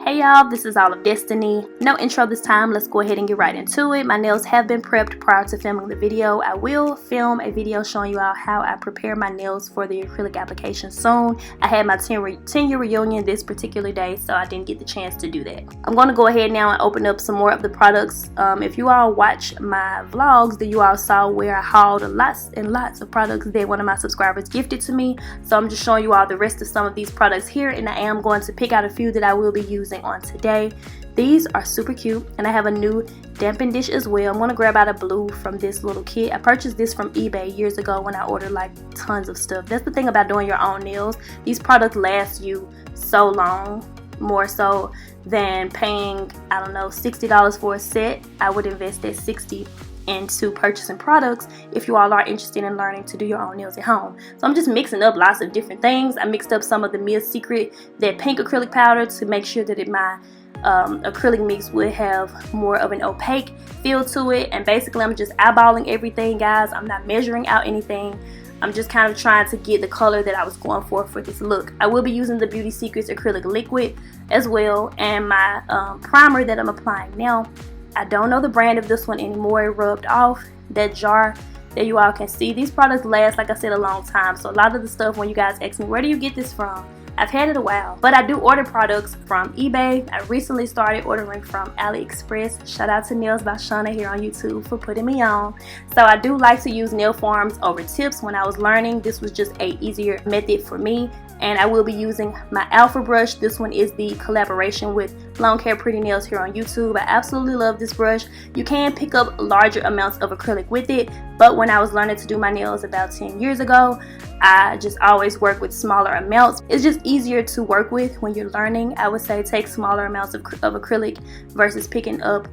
Hey y'all, this is All of Destiny. No intro this time, let's go ahead and get right into it. My nails have been prepped prior to filming the video. I will film a video showing you all how I prepare my nails for the acrylic application soon. I had my 10-year reunion this particular day, so I didn't get the chance to do that. I'm going to go ahead now and open up some more of the products. If you all watch my vlogs, then you all saw where I hauled lots and lots of products that one of my subscribers gifted to me. So I'm just showing you all the rest of some of these products here, and I am going to pick out a few that I will be using on today. These are super cute, and I have a new dampen dish as well. I'm going to grab out a blue from this little kit. I purchased this from eBay years ago when I ordered like tons of stuff. That's the thing about doing your own nails. These products last you so long, more so than paying, I don't know, $60 for a set. I would invest that $60 into purchasing products if you all are interested in learning to do your own nails at home. So I'm just mixing up lots of different things. I mixed up some of the ᶫᵒᵛᵉᵧ, that pink acrylic powder, to make sure that my acrylic mix would have more of an opaque feel to it. And basically I'm just eyeballing everything, guys. I'm not measuring out anything. I'm just kind of trying to get the color that I was going for this look. I will be using the Beauty Secrets acrylic liquid as well, and my primer that I'm applying now. I don't know the brand of this one anymore. It rubbed off. That jar that you all can see. These products last, like I said, a long time. So a lot of the stuff, when you guys ask me, where do you get this from? I've had it a while. But I do order products from eBay. I recently started ordering from AliExpress. Shout out to Nails by ᶫᵒᵛᵉᵧ here on YouTube for putting me on. So I do like to use nail forms over tips. When I was learning, this was just a easier method for me. And I will be using my Alpha brush. This one is the collaboration with Long Hair Pretty Nails here on YouTube. I absolutely love this brush. You can pick up larger amounts of acrylic with it, but when I was learning to do my nails about 10 years ago, I just always work with smaller amounts. It's just easier to work with when you're learning. I would say take smaller amounts of acrylic versus picking up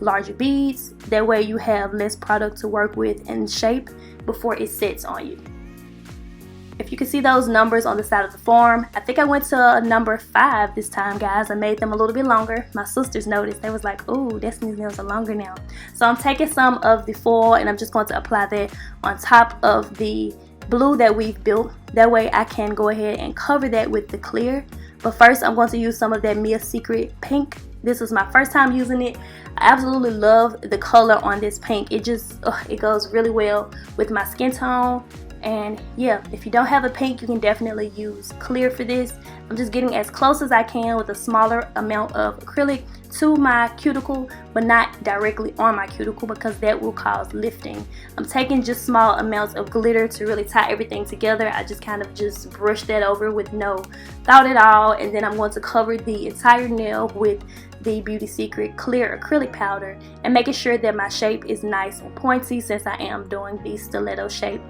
larger beads. That way you have less product to work with and shape before it sets on you. If you can see those numbers on the side of the form, I think I went to number 5 this time, guys. I made them a little bit longer. My sisters noticed. They was like, "Ooh, Destiny's nails are longer now." So I'm taking some of the foil and I'm just going to apply that on top of the blue that we've built. That way I can go ahead and cover that with the clear. But first I'm going to use some of that ᶫᵒᵒᵉᵧ pink. This was my first time using it. I absolutely love the color on this pink. It just, it goes really well with my skin tone. And yeah, if you don't have a pink, you can definitely use clear for this. I'm just getting as close as I can with a smaller amount of acrylic to my cuticle, but not directly on my cuticle because that will cause lifting. I'm taking just small amounts of glitter to really tie everything together. I just kind of just brush that over with no thought at all, and then I'm going to cover the entire nail with the Beauty Secret clear acrylic powder and making sure that my shape is nice and pointy since I am doing the stiletto shape.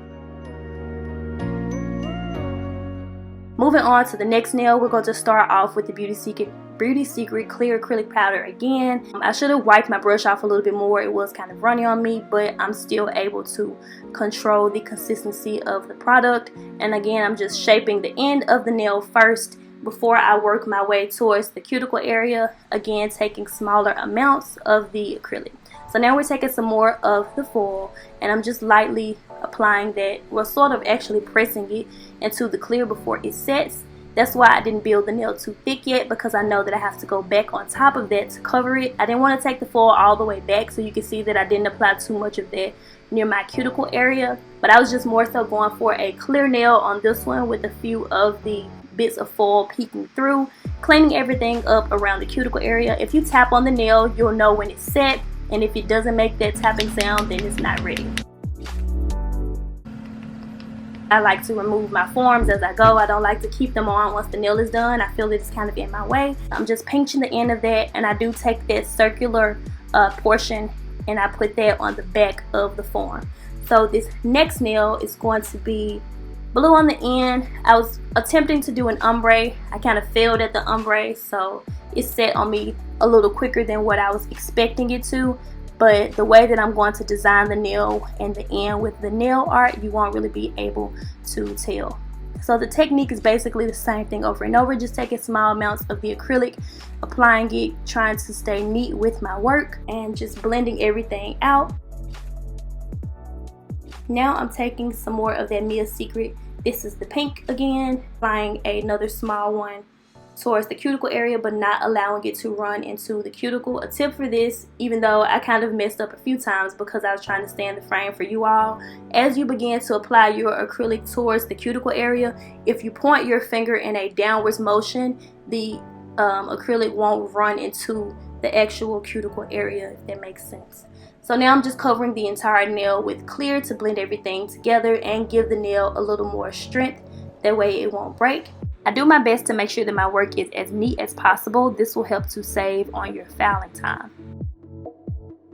Moving on to the next nail, we're going to start off with the Beauty Secret clear acrylic powder again. I should have wiped my brush off a little bit more. It was kind of runny on me, but I'm still able to control the consistency of the product. And again, I'm just shaping the end of the nail first before I work my way towards the cuticle area. Again, taking smaller amounts of the acrylic. So now we're taking some more of the foil, and I'm just lightly applying that, well, sort of actually pressing it into the clear before it sets. That's why I didn't build the nail too thick yet, because I know that I have to go back on top of that to cover it. I didn't want to take the foil all the way back, so you can see that I didn't apply too much of that near my cuticle area, but I was just more so going for a clear nail on this one with a few of the bits of foil peeking through, cleaning everything up around the cuticle area. If you tap on the nail, you'll know when it's set, and if it doesn't make that tapping sound, then it's not ready. I like to remove my forms as I go. I don't like to keep them on once the nail is done. I feel that it's kind of in my way. I'm just pinching the end of that, and I do take that circular portion and I put that on the back of the form. So this next nail is going to be blue on the end. I was attempting to do an ombre. I kind of failed at the ombre, so it set on me a little quicker than what I was expecting it to. But the way that I'm going to design the nail and the end with the nail art, you won't really be able to tell. So the technique is basically the same thing over and over, just taking small amounts of the acrylic, applying it, trying to stay neat with my work, and just blending everything out. Now I'm taking some more of that ᶫᵒᵒᵉᵧ. This is the pink again, applying another small one towards the cuticle area but not allowing it to run into the cuticle. A tip for this, even though I kind of messed up a few times because I was trying to stay in the frame for you all, as you begin to apply your acrylic towards the cuticle area, if you point your finger in a downwards motion, the acrylic won't run into the actual cuticle area, if that makes sense. So now I'm just covering the entire nail with clear to blend everything together and give the nail a little more strength, that way it won't break. I do my best to make sure that my work is as neat as possible. This will help to save on your filing time.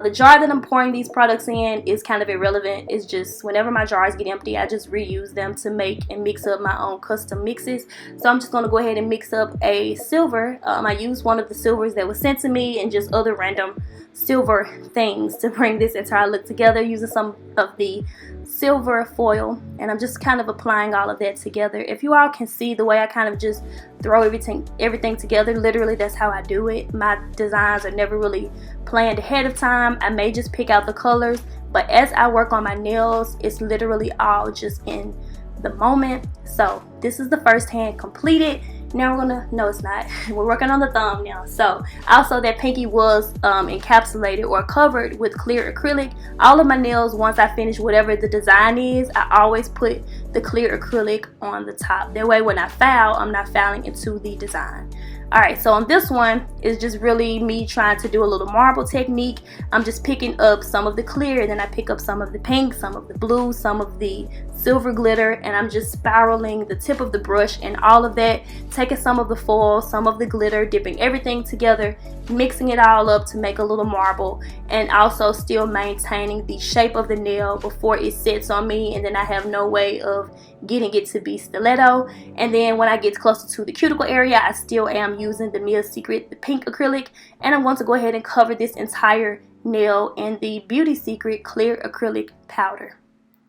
The jar that I'm pouring these products in is kind of irrelevant. It's just whenever my jars get empty, I just reuse them to make and mix up my own custom mixes. So I'm just going to go ahead and mix up a silver. I used one of the silvers that was sent to me and just other random silver things to bring this entire look together, using some of the silver foil, and I'm just kind of applying all of that together. If you all can see the way I kind of just throw everything together, literally that's how I do it. My designs are never really planned ahead of time. I may just pick out the colors, but as I work on my nails, it's literally all just in the moment. So this is the first hand completed. Now we're gonna, no it's not, we're working on the thumb now. So also that pinky was encapsulated or covered with clear acrylic. All of my nails, once I finish whatever the design is, I always put the clear acrylic on the top. That way when I file, I'm not filing into the design. Alright, so on this one, it's just really me trying to do a little marble technique. I'm just picking up some of the clear, then I pick up some of the pink, some of the blue, some of the silver glitter, and I'm just spiraling the tip of the brush and all of that, taking some of the foil, some of the glitter, dipping everything together, mixing it all up to make a little marble, and also still maintaining the shape of the nail before it sits on me, and then I have no way of getting it to be stiletto. And then when I get closer to the cuticle area, I still am using the ᶫᵒᵒᵦ, the pink acrylic, and I'm going to go ahead and cover this entire nail in the Beauty Secret clear acrylic powder.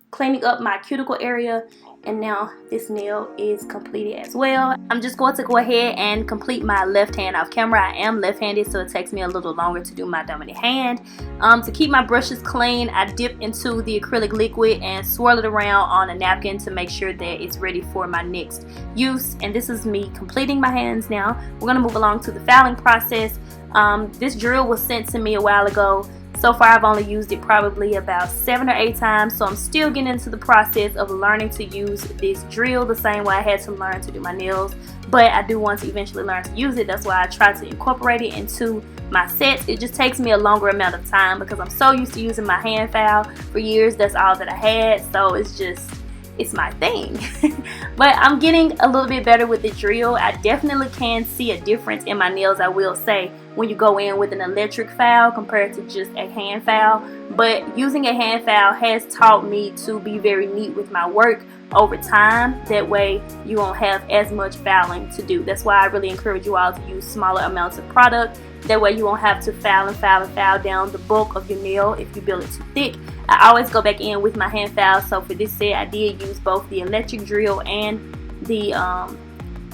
Cleaning up my cuticle area, and now this nail is completed as well. I'm just going to go ahead and complete my left hand off camera. I am left-handed, so it takes me a little longer to do my dominant hand. To keep my brushes clean, I dip into the acrylic liquid and swirl it around on a napkin to make sure that it's ready for my next use. And this is me completing my hands now. We're going to move along to the filing process. This drill was sent to me a while ago. So far I've only used it probably about 7 or 8 times, so I'm still getting into the process of learning to use this drill the same way I had to learn to do my nails, but I do want to eventually learn to use it. That's why I try to incorporate it into my sets. It just takes me a longer amount of time because I'm so used to using my hand file. For years that's all that I had, so it's my thing. But I'm getting a little bit better with the drill. I definitely can see a difference in my nails, I will say, when you go in with an electric file compared to just a hand file. But using a hand file has taught me to be very neat with my work over time. That way you won't have as much filing to do. That's why I really encourage you all to use smaller amounts of product. That way you won't have to file and file and file down the bulk of your nail if you build it too thick. I always go back in with my hand file, so for this set I did use both the electric drill and the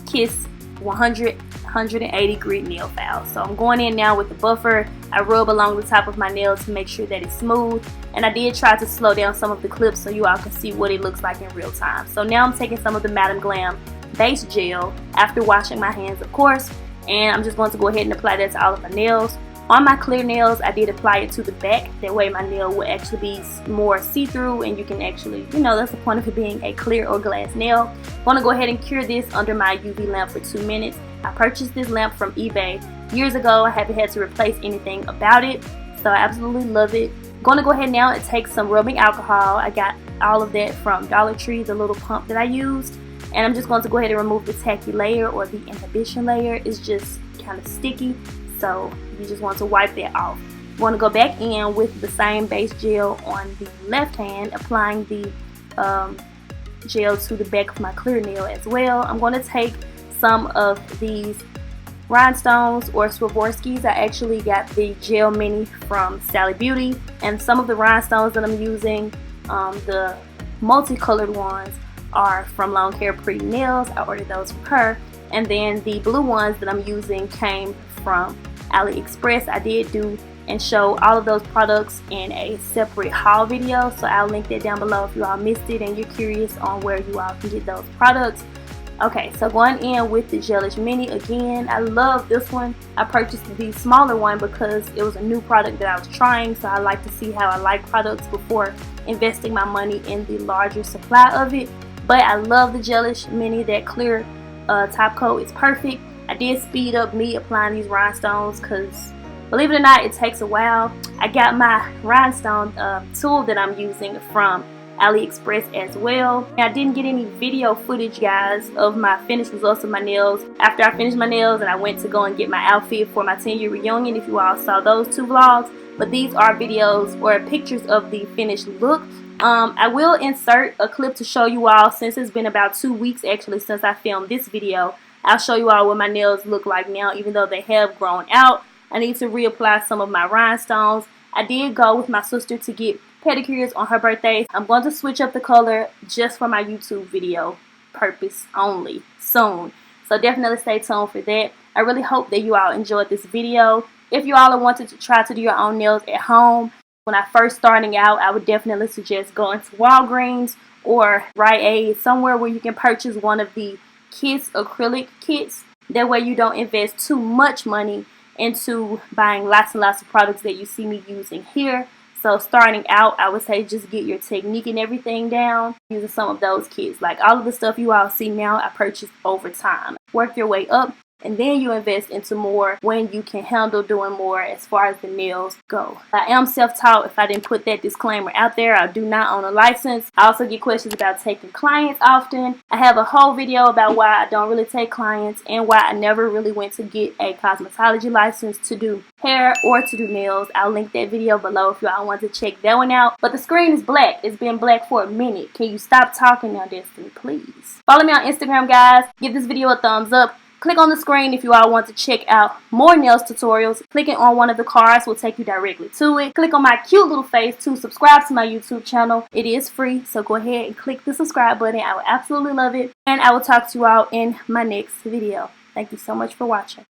Kiss 180 grit nail file. So I'm going in now with the buffer. I rub along the top of my nail to make sure that it's smooth, and I did try to slow down some of the clips so you all can see what it looks like in real time. So now I'm taking some of the Madam Glam base gel after washing my hands, of course, and I'm just going to go ahead and apply that to all of my nails. On my clear nails, I did apply it to the back. That way my nail will actually be more see-through, and you can actually, you know, that's the point of it being a clear or glass nail. I'm going to go ahead and cure this under my UV lamp for 2 minutes. I purchased this lamp from eBay years ago. I haven't had to replace anything about it, so I absolutely love it. I'm going to go ahead now and take some rubbing alcohol. I got all of that from Dollar Tree, the little pump that I used. And I'm just going to go ahead and remove the tacky layer or the inhibition layer. It's just kind of sticky, so you just want to wipe that off. You want to go back in with the same base gel on the left hand, applying the gel to the back of my clear nail as well. I'm going to take some of these rhinestones or Swarovskis. I actually got the gel mini from Sally Beauty, and some of the rhinestones that I'm using, the multicolored ones, are from Long Hair Pretty Nails. I ordered those from her, and then the blue ones that I'm using came from AliExpress. I did do and show all of those products in a separate haul video, so I'll link that down below if you all missed it and you're curious on where you all can get those products. Okay, so going in with the Gelish Mini again. I love this one. I purchased the smaller one because it was a new product that I was trying, so I like to see how I like products before investing my money in the larger supply of it. But I love the Gelish Mini. That clear top coat is perfect. I did speed up me applying these rhinestones because, believe it or not, it takes a while. I got my rhinestone tool that I'm using from AliExpress as well. I didn't get any video footage, guys, of my finished results of my nails after I finished my nails and I went to go and get my outfit for my 10-year reunion, if you all saw those 2 vlogs. But these are videos or pictures of the finished look. I will insert a clip to show you all, since it's been about 2 weeks actually since I filmed this video. I'll show you all what my nails look like now, even though they have grown out. I need to reapply some of my rhinestones. I did go with my sister to get pedicures on her birthday. I'm going to switch up the color just for my YouTube video purpose only soon. So definitely stay tuned for that. I really hope that you all enjoyed this video. If you all wanted to try to do your own nails at home, when I first starting out, I would definitely suggest going to Walgreens or Rite Aid, somewhere where you can purchase one of the kids acrylic kits. That way you don't invest too much money into buying lots and lots of products that you see me using here. So starting out, I would say just get your technique and everything down using some of those kits. Like all of the stuff you all see now, I purchased over time. Work your way up, and then you invest into more when you can handle doing more as far as the nails go. I am self-taught. If I didn't put that disclaimer out there, I do not own a license. I also get questions about taking clients often. I have a whole video about why I don't really take clients and why I never really went to get a cosmetology license to do hair or to do nails. I'll link that video below if y'all want to check that one out. But the screen is black. It's been black for a minute. Can you stop talking now, Destiny, please? Follow me on Instagram, guys. Give this video a thumbs up. Click on the screen if you all want to check out more nails tutorials. Clicking on one of the cards will take you directly to it. Click on my cute little face to subscribe to my YouTube channel. It is free, so go ahead and click the subscribe button. I would absolutely love it. And I will talk to you all in my next video. Thank you so much for watching.